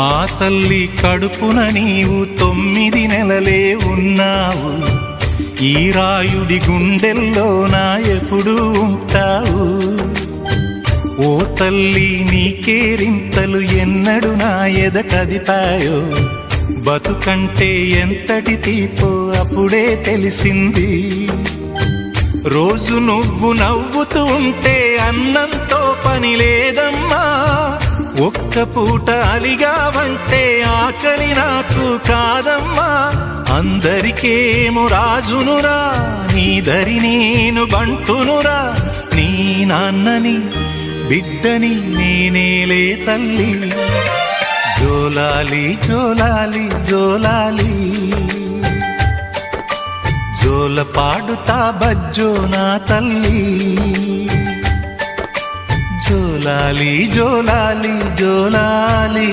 ఆ తల్లి కడుపున నీవు 9 నెలలే ఉన్నావు. ఈ రాయుడి గుండెల్లో నా ఎప్పుడు ఉంటావు. ఓ తల్లి నీకేరింతలు ఎన్నడు నా ఎద కదిపాయో. బతుకంటే ఎంతటి తీపో అప్పుడే తెలిసింది. రోజు నువ్వు నవ్వుతూ ఉంటే అన్నంతో పని లేదమ్మా. ఒక్క పూట అలిగావంటే ఆకలి నాకు కాదమ్మా. అందరికేమో రాజునురా, నీ దరి నేను బంటునురా. నీ నాన్నని బిడ్డని నేనేలే తల్లి. జోలాలి జోలాలి జోలాలి, జోల పాడుతా బజ్జో నా తల్లి. జోలాలి జోలాలి జోలాలి.